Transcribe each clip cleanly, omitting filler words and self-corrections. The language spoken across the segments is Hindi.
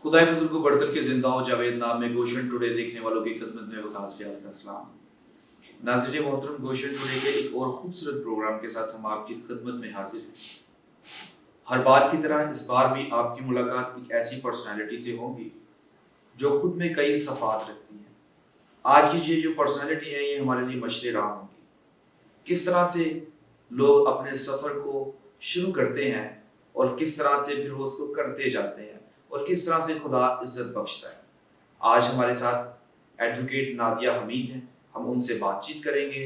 खुदाई बुजुर्ग को बढ़तर के जिंदा हो जावेद नाम में गोशन टुडे देखने वालों की खिदमत में वकास रियाज का सलाम। नाज़रीन मोहतरम, गोशन टुडे के एक और खूबसूरत प्रोग्राम के साथ हम आपकी खिदमत में हाजिर हैं। हर बार की तरह इस बार भी आपकी मुलाकात एक ऐसी पर्सनालिटी से होगी जो खुद में कई सफ़ात रखती है। आज की ये जो पर्सनालिटी है ये हमारे लिए मशरे राह होंगी। किस तरह से लोग अपने सफ़र को शुरू करते हैं और किस तरह से फिर वो उसको करते जाते हैं और किस तरह से खुदा इज्जत बख्शता है। आज हमारे साथ एडवोकेट नादिया हमीद हैं। हम उनसे बातचीत करेंगे,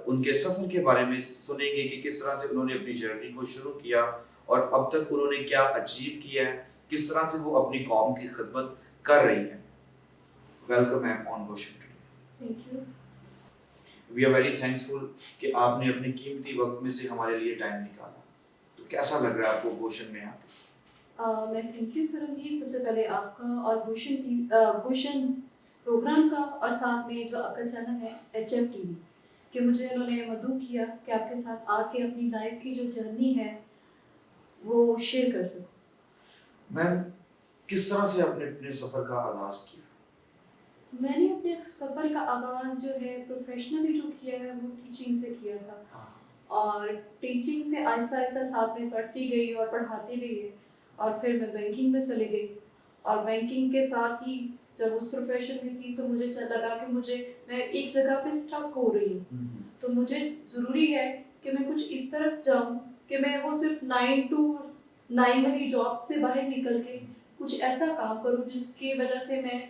उनके सफ़र के बारे में सुनेंगे कि किस तरह से उन्होंने अपनी जर्नी को शुरू किया और अब तक उन्होंने क्या अचीव किया है, किस तरह से वो अपनी कौम की खिदमत कर रही हैं। वेलकम मैम ऑन गोशन today. Thank you. We are very thanksful कि आपने अपने कीमती वक्त में से हमारे लिए टाइम निकाला। तो कैसा लग रहा है आपको गोशन में आके? मैं थैंक यू करूँगी सबसे पहले आपका और भूषण प्रोग्राम का, और साथ में जो आपका चैनल है HF TV, कि मुझे उन्होंने मदऊ किया कि आपके साथ आके अपनी लाइफ की जो जर्नी है वो शेयर कर सकूँ। मैम, किस तरह से आपने अपने सफ़र का आगाज़ किया? मैंने अपने सफ़र का आगाज़ जो है प्रोफेशनली जो किया है वो टीचिंग से किया था, और टीचिंग से आहिस्ता आहिस्ता साथ में पढ़ती गई और पढ़ाती भी गई, और फिर मैं बैंकिंग में चली गई। और बैंकिंग के साथ ही जब उस प्रोफेशन में थी तो मुझे लगा कि मैं एक जगह पे स्टक हो रही हूँ, तो मुझे ज़रूरी है कि मैं कुछ इस तरफ जाऊँ कि मैं वो सिर्फ 9 to 9 वाली जॉब से बाहर निकल के कुछ ऐसा काम करूँ जिसकी वजह से मैं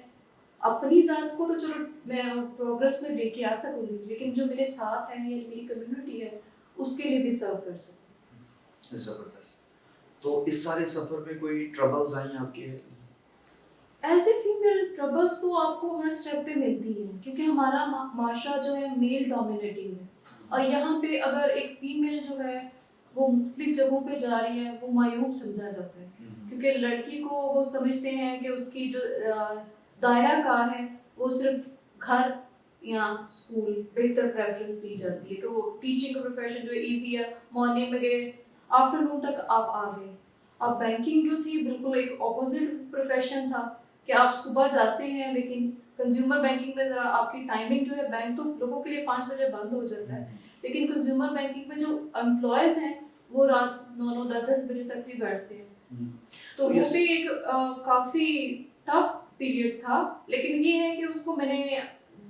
अपनी ज़ात को तो चलो मैं प्रोग्रेस में लेके आ सकूँगी, लेकिन जो मेरे साथ है या मेरी कम्युनिटी है उसके लिए भी सर्व कर सकूँ। ज़बरदस्त। तो इस सारे सफ़र में कोई ट्रबल्स आई आपके? एज़ ए फीमेल ट्रबल्स तो आपको हर स्टेप पे मिलती है, क्योंकि हमारा माशरा जो है मेल डोमिनेटिंग है, और यहाँ पे अगर एक फीमेल जो है वो मुख्तलिफ जगहों पे जा रही है वो मायूब समझा जाता है, क्योंकि लड़की को वो समझते हैं कि उसकी जो दायरा कार है वो सिर्फ घर या स्कूल बेहतर प्रेफरेंस दी जाती है कि वो टीचिंग का प्रोफेशन जो है ईजी है, मॉर्निंग में गए आफ्टरनून तक आप आ गए। अब बैंकिंग जो थी बिल्कुल एक ऑपोजिट प्रोफेशन था कि आप सुबह जाते हैं, लेकिन कंज्यूमर बैंकिंग में ज़रा आपकी टाइमिंग जो है, बैंक तो लोगों के लिए 5 बजे बंद हो जाता है, लेकिन कंज्यूमर बैंकिंग में जो एम्प्लॉयज़ हैं वो रात 9-9 10-10 बजे तक भी बैठते हैं। तो वो भी एक काफ़ी टफ पीरियड था, लेकिन ये है कि उसको मैंने,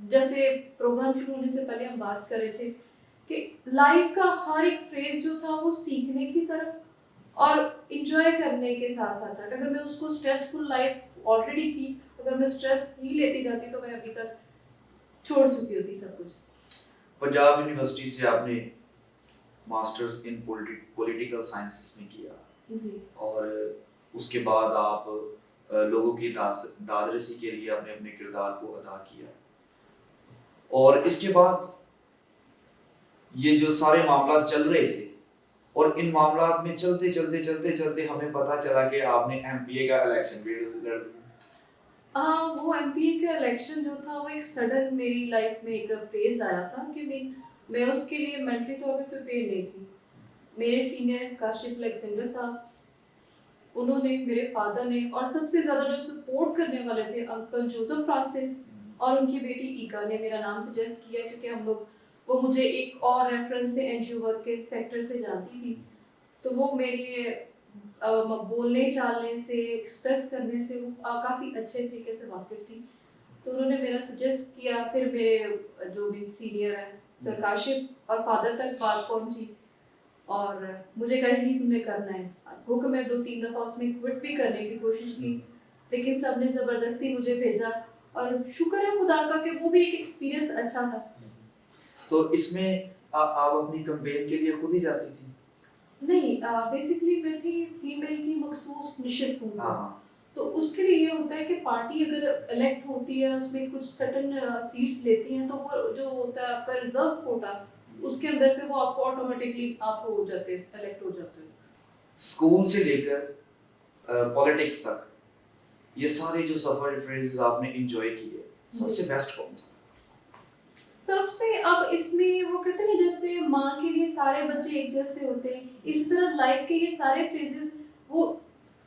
जैसे प्रोग्राम शुरू होने से पहले हम बात कर रहे थे कि लाइफ का हर एक फेज जो था वो सीखने की तरफ और इंजॉय करने के साथ साथ था। अगर मैं उसको स्ट्रेसफुल लाइफ ऑलरेडी थी, अगर मैं स्ट्रेस ही लेती जाती तो मैं अभी तक छोड़ चुकी होती सब कुछ। पंजाब यूनिवर्सिटी से आपने मास्टर्स इन पॉलिटिकल साइंसेस में किया जी। और उसके बाद आप लोगों की दादरसी के लिए आपने अपने किरदार को अदा किया, और इसके बाद ये जो सारे मामला चल रहे थे और इन मामलात में चलते चलते चलते चलते हमें पता चला कि आपने एमपीए का इलेक्शन भी लड़ दिया। वो एमपीए का इलेक्शन जो था वो एक सडन मेरी लाइफ में एक फेज आया था कि मैं उसके लिए मेंटली तौर पे प्रिपेयर नहीं थी। मेरे सीनियर काशिफ अलेक्जेंडर साहब, उन्होंने, मेरे फादर ने, और सबसे ज़्यादा जो सपोर्ट करने वाले थे अंकल जोसेफ फ्रांसिस और उनकी बेटी ईका ने मेरा नाम सजेस्ट किया, क्योंकि हम लोग, वो मुझे एक और रेफरेंस से एनजीओ वर्क के सेक्टर से जानती थी, तो वो मेरे बोलने चालने से, एक्सप्रेस करने से वो काफ़ी अच्छे तरीके से वाकिफ थी, तो उन्होंने मेरा सजेस्ट किया। फिर मेरे जो भी सीनियर हैं सर काशिफ और फादर तक बात पहुंची और मुझे कहा जी तुम्हें करना है, हुक्म मैं 2-3 दफ़ा उसमें क्विट भी करने की कोशिश की, लेकिन सब ने ज़बरदस्ती मुझे भेजा, और शुक्र है खुदा का कि वो भी एक एक्सपीरियंस अच्छा था। तो इसमें आप अपनी कैंपेन के लिए खुद ही जाती थी? नहीं, बेसिकली मैं थी फीमेल की मखसूस निशिस्त हूँ, हाँ। तो उसके लिए ये होता है कि पार्टी अगर इलेक्ट होती है उसमें कुछ सर्टन सीट्स लेती हैं, तो वो जो होता है आपका रिजर्व कोटा, उसके अंदर से वो आपको ऑटोमेटिकली आप हो जाते हैं, इलेक्ट हो जाते हैं। स्कूल से लेकर पॉलिटिक्स तक ये सारे जो सफर फ्रेजेस आपने एंजॉय किए, सबसे बेस्ट कौन सा? सबसे, अब इसमें वो कहते हैं ना, जैसे माँ के लिए सारे बच्चे एक जैसे होते हैं, इसी तरह लाइफ के ये सारे फेजेस वो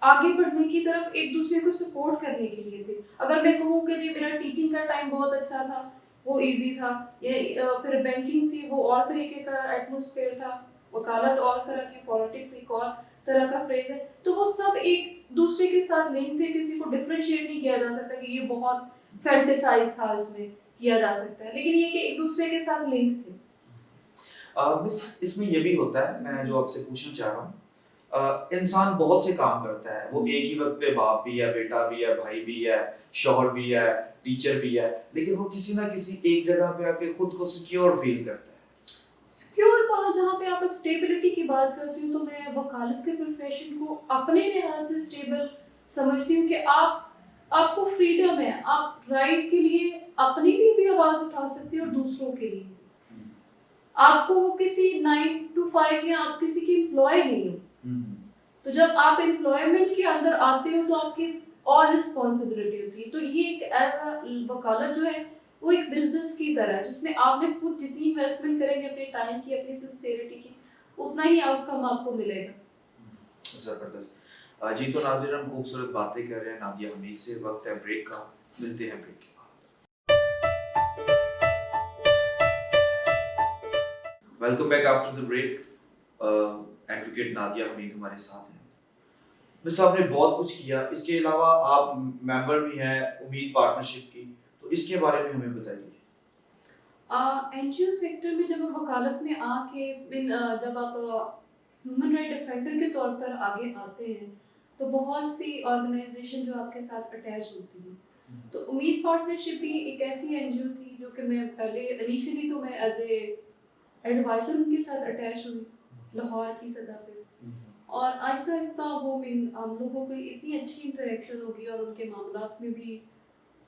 आगे बढ़ने की तरफ एक दूसरे को सपोर्ट करने के लिए थे। अगर मैं कहूँ कि जी मेरा टीचिंग का टाइम बहुत अच्छा था, वो इजी था, या फिर बैंकिंग थी, वो और तरीके का एटमॉस्फेयर था, वकालत और तरह की, पॉलिटिक्स एक और तरह का फ्रेज है, तो वो सब एक दूसरे के साथ लिंक थे। किसी को डिफरेंशिएट नहीं किया जा सकता कि ये बहुत फैंटेसाइज था, इसमें किया जा सकता है, लेकिन ये कि एक दूसरे के साथ लिंक थे। मिस, इसमें ये भी होता है, मैं जो आपसे पूछना चाह रहा हूँ, इंसान बहुत से काम करता है, वो एक ही वक्त पे बाप भी है, बेटा भी है, भाई भी है, शौहर भी है, टीचर भी है, लेकिन वो किसी ना किसी एक जगह पे आके खुद को सिक्योर फील करता है। सिक्योर पार्ट, जहाँ पे आप स्टेबिलिटी की बात करती हूँ, तो मैं वकालत के प्रोफेशन को अपने लिहाज से स्टेबल समझती हूँ कि आपको फ्रीडम है, आप राइट के लिए अपनी भी आवाज उठा सकते हो और दूसरों के लिए। आपको वो किसी 9 to 5 या आप किसी की एम्प्लॉय नहीं हो, तो जब आप एम्प्लॉयमेंट के अंदर आते हो तो आपकी और रिस्पॉन्सिबिलिटी होती है। तो ये एक वकालत जो है वो एक बिजनेस की तरह है, जिसमें आपने खुद जितनी इन्वेस्टमेंट करेंगे अपने टाइम की, अपनी सिंसियरिटी की, उतना ही आउटकम आपको मिलेगा। जबरदस्त। जी, तो नाज़रीन, हम खूबसूरत बातें कर रहे हैं नादिया हमीद से। वक्त है ब्रेक का, मिलते हैं ब्रेक के बाद। Welcome back after the break. Advocate Nadia Hameed हमारे साथ हैं। मिस, आपने बहुत कुछ किया, इसके अलावा आप मेंबर भी हैं उम्मीद पार्टनरशिप की, तो इसके बारे में हमें बताइए। एनजीओ सेक्टर में जब आप वकालत में आके जब आप ह्यूमन राइट डिफेंडर के तौर पर आगे आते हैं, तो बहुत सी ऑर्गेनाइजेशन जो आपके साथ अटैच होती है। तो उम्मीद पार्टनरशिप भी एक ऐसी एनजीओ थी जो कि मैं पहले इनिशियली तो मैं एज ए एडवाइजर उनके साथ अटैच हुई लाहौर की सतह पे, और आहिस्ता आहिस्ता वो हम लोगों की इतनी अच्छी इंटरेक्शन होगी और उनके मामलात में भी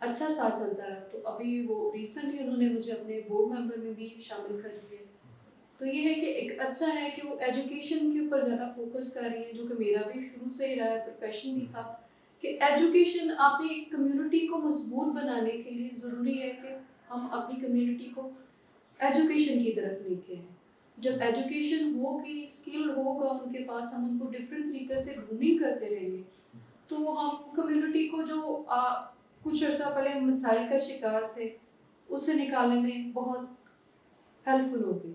अच्छा साथ चलता रहा। तो अभी वो रिसेंटली उन्होंने मुझे अपने बोर्ड मेंबर में भी शामिल कर लिया। तो ये है कि एक अच्छा है कि वो एजुकेशन के ऊपर ज़्यादा फोकस कर रही है, जो कि मेरा भी शुरू से ही रहा है, प्रोफेशन भी था कि एजुकेशन, आपने एक कम्युनिटी को मजबूत बनाने के लिए ज़रूरी है कि हम अपनी कम्युनिटी को एजुकेशन की तरफ लेके आए। जब एजुकेशन होगी, स्किल होगा उनके पास, हम उनको डिफरेंट तरीके से ग्रूमिंग करते रहेंगे, तो हम कम्युनिटी को जो कुछ अर्सा पहले मिसाइल का शिकार थे, उससे निकालने में बहुत हेल्पफुल होगी।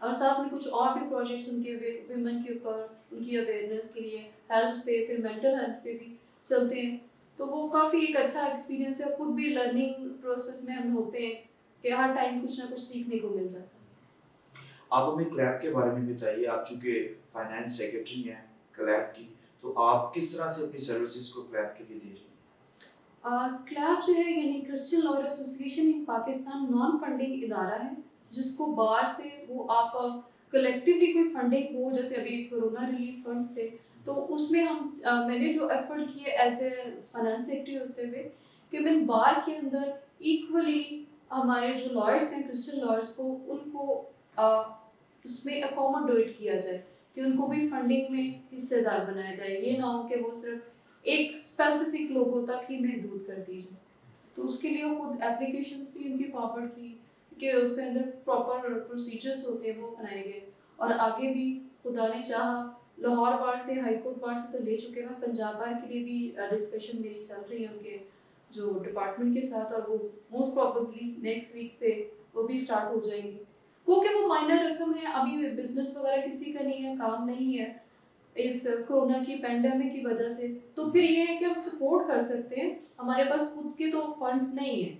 और साथ में कुछ और भी प्रोजेक्ट्स उनके विमेन के ऊपर, उनकी अवेयरनेस के लिए, हेल्थ पे, फिर मेंटल हेल्थ पे भी चलते हैं। तो वो काफ़ी एक अच्छा एक्सपीरियंस है। खुद भी लर्निंग प्रोसेस में हम होते हैं कि हर टाइम कुछ ना कुछ सीखने को मिल जाता है। आप हमें क्लैब के बारे में बताइए। आप चूंकि फाइनेंस सेक्रेटरी हैं क्लैब की, तो आप किस तरह से अपनी सर्विसेज को क्लैब के लिए दे रही हैं? क्लैब जो है, यानी Christian lawyer association in Pakistan, non funding इदारा है, जिसको बार से वो आप कलेक्टिवली कोई फंडिंग हो, जैसे अभी कोरोना रिलीफ फंड्स थे, तो उसमें मैंने जो एफर्ट किए एज ए फाइनेंस सेक्रेटरी होते हुए, कि मैं बार के अंदर इक्वली हमारे जो लॉयर्स हैं, क्रिश्चियन लॉयर्स को, उनको उसमें अकोमोडेट किया जाए, कि उनको भी फंडिंग में हिस्सेदार बनाया जाए। ये ना हो कि वो सिर्फ एक स्पेसिफिक लोगों तक ही महदूद कर दी जाए। तो उसके लिए वो खुद एप्लीकेशंस भी उनकी फॉरवर्ड की, कि उसके अंदर प्रॉपर प्रोसीजर्स होते हैं, वो अपनाए गए। और आगे भी खुदा ने चाहा, लाहौर बार से, हाई कोर्ट बार से तो ले चुके हैं, पंजाब बार के लिए भी डिस्कशन मेरी चल रही है उनके जो डिपार्टमेंट के साथ, और वो मोस्ट प्रॉबेबली नेक्स्ट वीक से वो भी स्टार्ट हो जाएंगी। क्योंकि वो माइनर रकम है, अभी बिजनेस वगैरह किसी का नहीं है, काम नहीं है इस कोरोना की पेंडेमिक की वजह से। तो फिर ये है कि हम सपोर्ट कर सकते हैं, हमारे पास खुद के तो फंड्स नहीं है,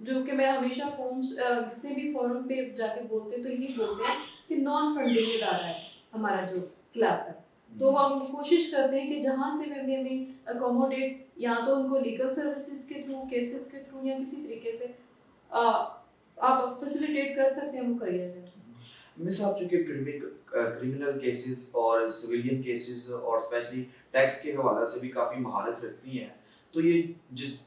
जो कि मैं हमेशा फॉर्म्स जितने भी फोरम पे जाके बोलते हैं तो यही बोलते हैं कि नॉन फंडिंग इदारा है हमारा जो क्लब है। तो हम कोशिश करते हैं कि जहाँ से भी हमें अकोमोडेट, या तो उनको लीगल सर्विसेज के थ्रू, केसेस के थ्रू, या किसी तरीके से आप फैसिलिटेट कर सकते हैं, वो करिए जाए। मिस, आप चूंकि क्रिमिनल केसेस और सिविलियन केसेस और स्पेशली टैक्स के हवाले से भी काफ़ी महारत रखती हैं, तो ये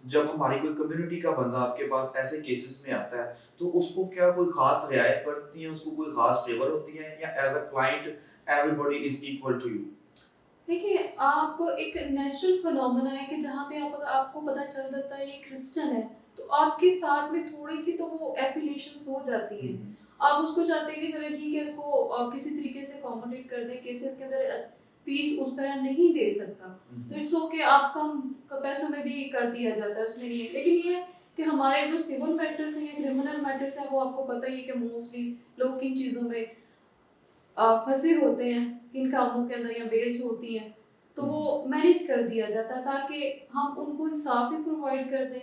जब हमारी कोई कम्युनिटी का बंदा आपके पास ऐसे केसेस में आता है, तो उसको क्या कोई खास रियायत पड़ती है, उसको कोई खास फेवर होती है, या as a client everybody is equal to you? देखिए, आप एक नेचुरल फिनोमेना है कि जहाँ पे आपको पता चल जाता है ये क्रिश्चियन है, तो आपके साथ में थोड़ी सी तो वो एफिलिएशंस हो जाती है। आप उसको चाहते हैं कि चलो ठीक है, इसको किसी तरीके से अकोमोडेट कर दें, केसेस के अंदर फीस उस तरह नहीं दे सकता, तो इट्स ओके, आप कम पैसों में भी कर दिया जाता है, उसमें नहीं है। लेकिन ये है कि हमारे जो सिविल मैटर्स हैं या क्रिमिनल मैटर्स हैं, वो आपको पता ही है कि मोस्टली लोग किन चीज़ों में फंसे होते हैं, किन कामों के अंदर या बेल्स होती हैं, तो वो मैनेज कर दिया जाता है ताकि हम उनको इंसाफ भी प्रोवाइड कर दें।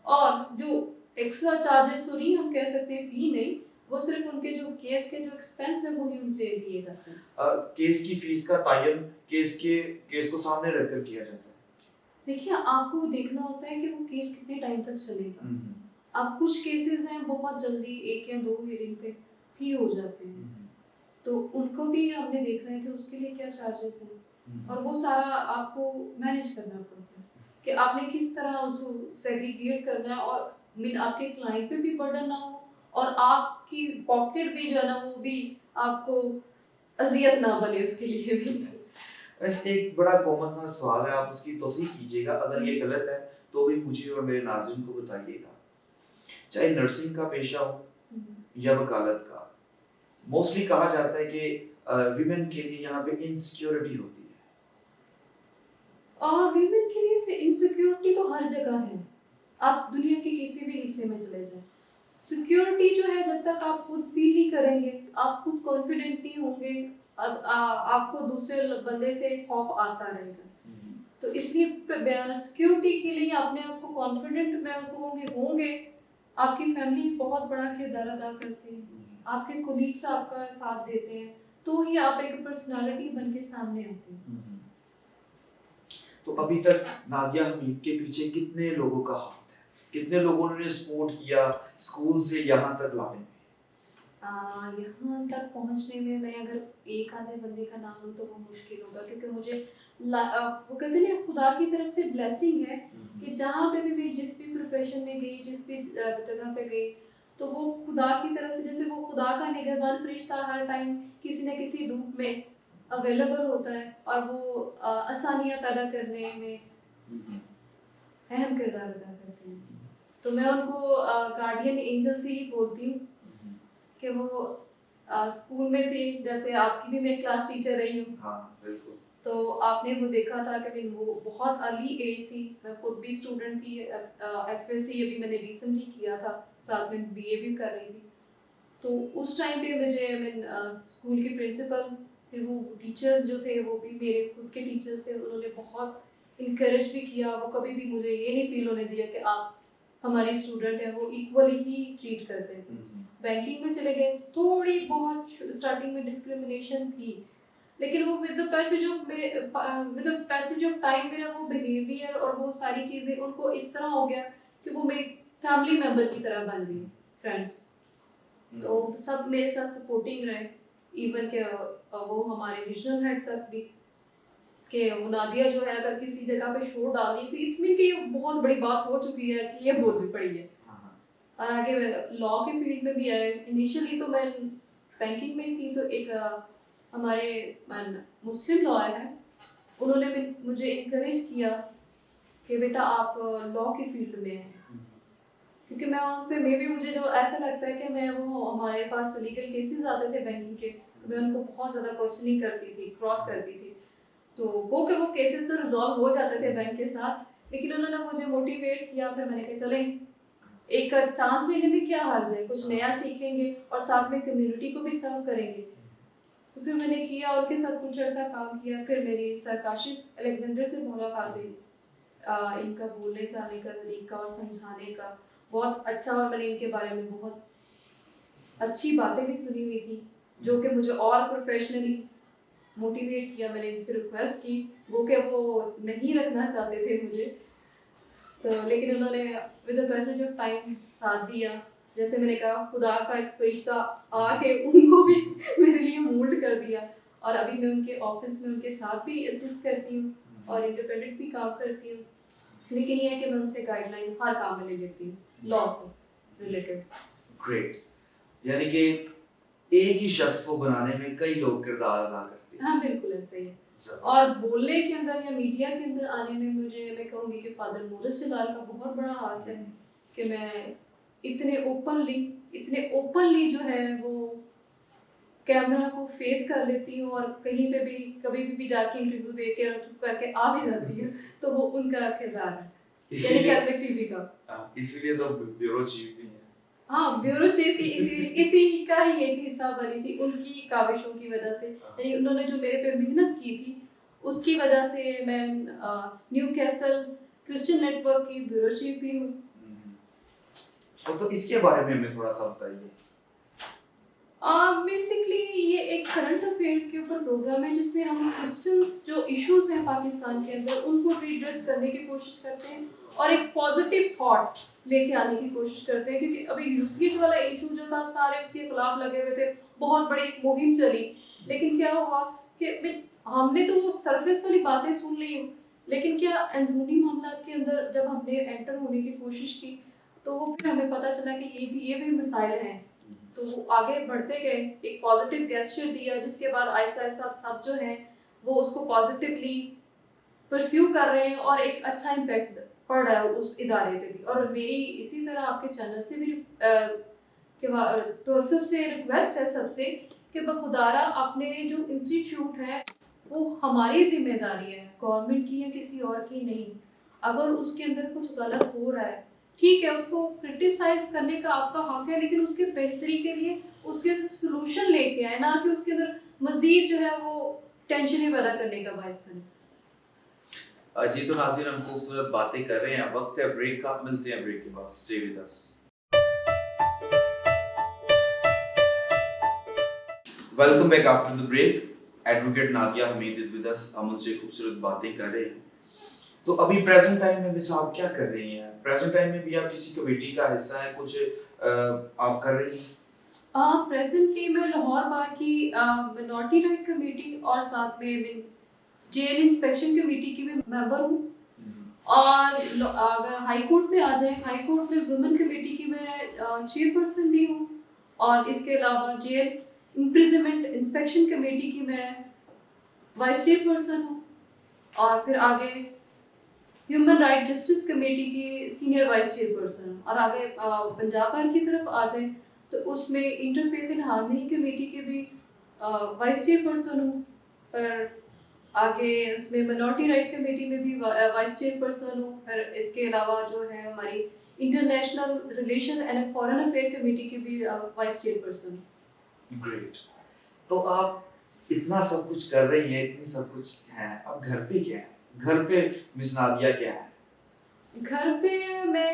और जो एक्स्ट्रा चार्जेस तो नहीं हम कह सकते, फी नहीं, वो सिर्फ उनके जो केस के जो एक्सपेंस है वो ही उनसे लिए जाते हैं। केस की फीस का तायन केस को सामने रखकर किया जाता है। देखिए, आपको देखना होता है कि वो केस कितने टाइम तक चलेगा। अब कुछ केसेस हैं बहुत जल्दी 1 या 2 हियरिंग पे ही हो जाते हैं, तो उनको भी हमने देखना है कि उसके लिए क्या चार्जेस हैं, और वो सारा आपको मैनेज करना पड़ता है कि आपने किस तरह उसको सेग्रीगेट करना है, और मीन आपके क्लाइंट पे भी बर्डन ना हो और आपकी पॉकेट भी जो है ना वो भी आपको अजियत ना बने उसके लिए भी। वैसे एक बड़ा कॉमन सा सवाल है, आप उसकी तौसीह कीजिएगा, अगर ये गलत है तो भी मुझे और मेरे नाज़रीन को बताइएगा। चाहे नर्सिंग का पेशा हो या वकालत का, मोस्टली कहा जाता है कि विमेन के लिए यहाँ पे इनसिक्योरिटी होती है। वीमेन के लिए इनसिक्योरिटी तो हर जगह है, आप दुनिया के किसी भी हिस्से में चले जाएं। सिक्योरिटी जो है, जब तक आप खुद फील नहीं करेंगे, आप खुद कॉन्फिडेंट नहीं होंगे, आपको दूसरे बंदे से खौफ आता रहेगा। तो इसलिए सिक्योरिटी के लिए अपने आप को कॉन्फिडेंट मैं कहूँगी होंगे। आपकी फैमिली बहुत बड़ा किरदार अदा करती है, आपके कोलीग्स आपका साथ देते हैं, तो ही आप एक पर्सनालिटी बन के सामने आते हैं। तो अभी तक नादिया हमीद के पीछे कितने लोगों का हाथ है, कितने लोगों ने सपोर्ट किया स्कूल से यहाँ तक लाने में? यहाँ तक पहुँचने में मैं अगर एक आधे बंदे का नाम लूँ तो वो मुश्किल होगा, क्योंकि मुझे वो कहते हैं ना, खुदा की तरफ से ब्लेसिंग है कि जहाँ पे भी मैं जिस भी प्रोफेशन में गई, जिस भी जगह पे गई, तो वो खुदा की तरफ से, जैसे वो खुदा का निगहबान फरिश्ता हर टाइम किसी न किसी रूप में अवेलेबल होता है, और वो आसानियाँ पैदा करने में अहम किरदार अदा करते हैं। तो मैं उनको गार्डियन एंजल से ही बोलती हूँ कि वो स्कूल में थे, जैसे आपकी भी मैं क्लास टीचर रही हूँ। हाँ, बिल्कुल। तो आपने वो देखा था कि वो बहुत अर्ली एज थी, मैं खुद भी स्टूडेंट थी, एफएससी अभी मैंने रिसेंटली किया था, साथ में बीए भी कर रही थी। तो उस टाइम पे मुझे स्कूल के प्रिंसिपल, फिर वो टीचर्स जो थे वो भी मेरे खुद के टीचर्स थे, उन्होंने बहुत इनकरेज भी किया। वो कभी भी मुझे ये नहीं फील होने दिया कि आप हमारी स्टूडेंट है, वो इक्वली ही ट्रीट करते थे। बैंकिंग में चले गए, थोड़ी बहुत स्टार्टिंग में डिस्क्रिमिनेशन थी, लेकिन वो with the passage of time मेरा वो बिहेवियर और वो सारी चीज़ें उनको इस तरह हो गया कि वो मेरी फैमिली मेंबर की तरह बन गई, फ्रेंड्स। तो सब मेरे साथ सपोर्टिंग रहे, इवन के वो हमारे रीजनल हेड तक भी, कि वो नादिया जो है अगर किसी जगह पे शो डाली तो इट्स मीन कि ये बहुत बड़ी बात हो चुकी है कि ये बोलनी पड़ी है। और आगे लॉ के फील्ड में भी आए। इनिशियली तो मैं बैंकिंग में ही थी, तो एक हमारे मुस्लिम लॉयर हैं, उन्होंने भी मुझे इनकरेज किया कि बेटा आप लॉ की फील्ड में हैं, क्योंकि मैं उनसे मुझे जो ऐसा लगता है कि मैं वो हमारे पास लीगल केसेस आते थे बैंकिंग के, तो मैं उनको बहुत ज़्यादा क्वेश्चनिंग करती थी, क्रॉस करती थी, तो वो केसेस तो रिजॉल्व हो जाते थे बैंक के साथ, लेकिन उन्होंने मुझे मोटिवेट किया। फिर मैंने कहा चलें, एक चांस लेने में क्या हार्ज है, कुछ नया सीखेंगे और साथ में कम्युनिटी को भी सर्व करेंगे। तो फिर मैंने किया, उनके साथ कुछ अर्सा काम किया। फिर मेरी सर काशिफ अलेक्जेंडर से मुलाकात हुई, इनका बोलने चालने का तरीका और समझाने का बहुत अच्छा, और मैंने इनके बारे में बहुत अच्छी बातें भी सुनी हुई थी, जो कि मुझे और प्रोफेशनली मोटिवेट किया। मैंने इनसे रिक्वेस्ट की, वो नहीं रखना चाहते थे मुझे, तो लेकिन उन्होंने with the passage of time साथ दिया। जैसे मैंने कहा, खुदा का एक फरिश्ता आके उनको भी मेरे लिए मोल्ड कर दिया, और अभी मैं उनके ऑफिस में उनके साथ भी असिस्ट करती हूँ और इंडिपेंडेंट भी काम करती हूँ। लेकिन ये है कि मैं उनसे गाइडलाइन हर काम में ले लेती हूँ, लॉ से रिलेटेड। ग्रेट, यानी कि एक ही शख्स को बनाने में कई लोग किरदार अदा करते हैं। हाँ, बिल्कुल ऐसा ही है। और बोलने के अंदर या मीडिया के अंदर आने में मैं कहूँगी कि फादर मोरिस जलाल का बहुत बड़ा हाथ है कि मैं इतने ओपनली जो है वो कैमरा को फेस कर लेती हूँ और कहीं पे भी कभी भी जाके इंटरव्यू दे के करके आ भी जाती हूँ, तो वो उनका किरदार है, यानी इसीलिए कैथलिक टीवी का। इसीलिए तो ब्यूरो चीफ भी है। हाँ, ब्यूरो चीफ की इसी का ही एक हिस्सा बनी थी, उनकी काविशों की वजह से, यानी उन्होंने जो मेरे पे मेहनत की थी उसकी वजह से मैं न्यू कैसल क्रिश्चियन नेटवर्क की ब्यूरो चीफ भी हूँ। तो इसके बारे में हमें थोड़ा सा बताइए। बेसिकली ये एक करंट अफेयर के ऊपर प्रोग्राम है जिसमें हम क्रिश्चियंस जो इश्यूज हैं पाकिस्तान के अंदर उनको रिड्रेस करने की कोशिश करते हैं और एक पॉजिटिव थॉट लेके आने की कोशिश करते हैं, क्योंकि अभी यूसीएच वाला इशू जो था सारे उसके खिलाफ लगे हुए थे, बहुत बड़ी एक मुहिम चली, लेकिन क्या हुआ कि हमने तो सरफेस वाली बातें सुन ली, लेकिन क्या अंदरूनी मामलात के अंदर जब हमने एंटर होने की कोशिश की तो वो फिर हमें पता चला कि ये भी मसाइल हैं। तो आगे बढ़ते गए, एक पॉजिटिव गेस्चर दिया, जिसके बाद आहिस्ता आहिस्ता सब जो है वो उसको पॉजिटिवली परस्यू कर रहे हैं और एक अच्छा इम्पैक्ट पड़ रहा है उस इदारे पे भी। और मेरी इसी तरह आपके चैनल से भी तो सबसे रिक्वेस्ट है सबसे कि बखुदारा अपने जो इंस्टीट्यूट है वो हमारी जिम्मेदारी है, गवर्नमेंट की या किसी और की नहीं। अगर उसके अंदर कुछ गलत हो रहा है ठीक है, उसको क्रिटिसाइज करने का आपका हक है, लेकिन उसके बेहतरी के लिए उसके सोल्यूशन लेके आए, ना कि उसके अंदर मजीद जो है वो टेंशन पैदा करने का बायस बने। जी तो नाज़रीन, हम खूबसूरत बातें कर रहे हैं, वक्त है ब्रेक का, मिलते हैं ब्रेक के बाद। Stay with us. Welcome back after the break. Advocate Nadia Hameed is with us. हम उनसे खूबसूरत बातें कर रहे हैं। तो अभी प्रेजेंट टाइम में मिस आप क्या कर रही हैं? प्रेजेंट टाइम में भी आप किसी कमेटी का हिस्सा है, कुछ आप कर रही हैं? प्रेजेंटली मैं लाहौर बार की मिनॉरिटी राइट कमेटी और साथ में जेल इंस्पेक्शन कमेटी की भी मेंबर हूँ। और अगर हाई कोर्ट में आ जाए, हाई कोर्ट में वुमेन कमेटी की मैं चेयरपर्सन भी हूँ, और इसके अलावा जेल इम्प्रिजनमेंट इंस्पेक्शन कमेटी की मैं वाइस चेयरपर्सन हूँ, और फिर आगे ह्यूमन राइट जस्टिस कमेटी की सीनियर वाइस चेयरपर्सन हूँ। और आगे पंजाब बार की तरफ आ जाए तो उसमें इंटरफेथ एंड हार्मनी कमेटी के भी वाइस चेयरपर्सन हूँ। फिर आगे उसमें मिनॉरिटी राइट कमेटी में भी वाइस चेयरपर्सन हूँ। फिर इसके अलावा जो है हमारी international relation and foreign affair committee की भी वाइस चेयरपर्सन हूँ। ग्रेट। तो आप इतना सब कुछ कर रही हैं, इतनी सब कुछ है, अब घर पे क्या है? घर पे मिस नादिया क्या है? घर पे मैं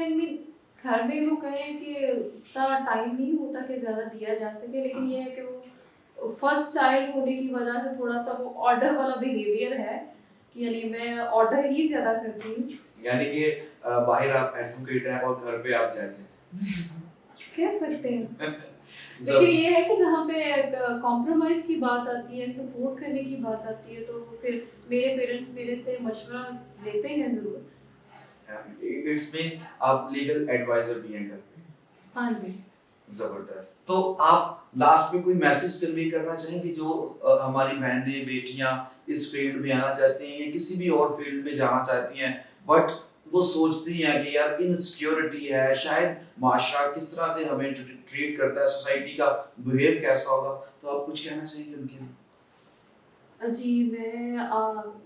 घर में वो कहे कि इतना टाइम नहीं होता कि ज़्यादा दिया जा सके, लेकिन ये है कि वो फर्स्ट चाइल्ड होने की वजह से थोड़ा सा वो ऑर्डर वाला बिहेवियर है, कि यानी मैं ऑर्डर ही ज़्यादा करती हूँ। यानी कि बाहर आप एडवोकेट हैं और घर पे आप जज हैं। कह सकते हैं। लेकिन ये है कि जहाँ पे कॉम्प्रोमाइज़ की बात आती है, सपोर्ट करने की बात आती है, तो फिर मेरे पेरेंट्स मेरे से मशवरा लेते हैं ज़रूर। इट्स मीन आप लीगल एडवाइजर भी हैं घर पे। हाँ जी। जबरदस्त। तो आप लास्ट में कोई मैसेज कन्वे करना चाहेंगे जो हमारी बहनें बेटियां इस फील्ड में आना चाहती हैं या किसी भी और फील्ड में जाना चाहती हैं, बट वो सोचती हैं कि यार इनसिक्योरिटी है, शायद माशरा किस तरह से हमें ट्रीट करता है, सोसाइटी का बिहेव कैसा होगा, तो आप कुछ कहना चाहेंगे उनके लिए? जी, मैं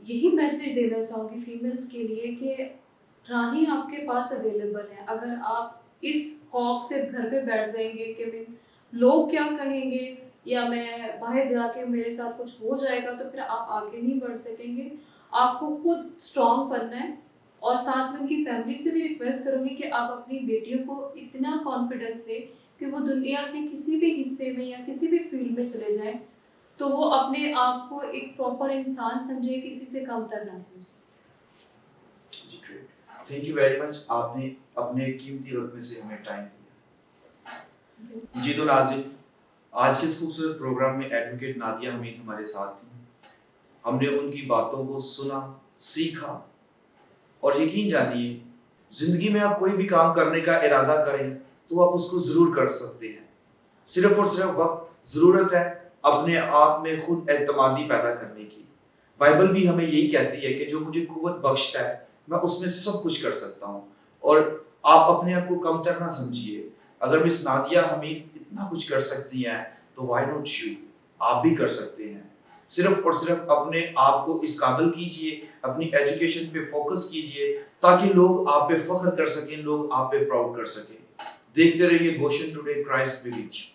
यही मैसेज देना चाहूँगी फीमेल्स के लिए कि राहें आपके पास अवेलेबल हैं। अगर आप इस खौफ से घर पे बैठ जाएंगे कि मैं लोग क्या कहेंगे या मैं बाहर जाके मेरे साथ कुछ हो जाएगा, तो फिर आप आगे नहीं बढ़ सकेंगे। आपको खुद स्ट्रॉन्ग बनना है, और साथ में उनकी फैमिली से भी रिक्वेस्ट करूँगी कि आप अपनी बेटियों को इतना कॉन्फिडेंस दें कि वो दुनिया के किसी भी हिस्से में या किसी भी फील्ड में चले जाएं तो वो अपने आप को एक प्रॉपर इंसान समझे, किसी से कमतर ना समझे। जी great, thank you very much, आपने अपने कीमती वक्त में से हमें टाइम दिया। जी तो नाज़रीन, आज के इस खूबसूरत प्रोग्राम में एडवोकेट नादिया हमीद हमारे साथ थी। हमने उनकी बातों को सुना, सीखा, और यकीन जानिए जिंदगी में आप कोई भी काम करने का इरादा करें तो आप उसको जरूर कर सकते हैं। सिर्फ और सिर्फ वक्त जरूरत है अपने आप में खुद एतमादी पैदा करने की। बाइबल भी हमें यही कहती है कि जो मुझे कुव्वत बख्शता है मैं उसमें सब कुछ कर सकता हूँ, और आप अपने आप को कमतर ना समझिए। अगर मिस नादिया हमीद इतना कुछ कर सकती हैं तो व्हाई नॉट यू? आप भी कर सकते हैं। सिर्फ और सिर्फ अपने आप को इस काबिल कीजिए, अपनी एजुकेशन पे फोकस कीजिए, ताकि लोग आप पे फख्र कर सकें, लोग आप पे प्राउड कर सकें। देखते रहिए गोशन टुडे, क्राइस्ट विलेज।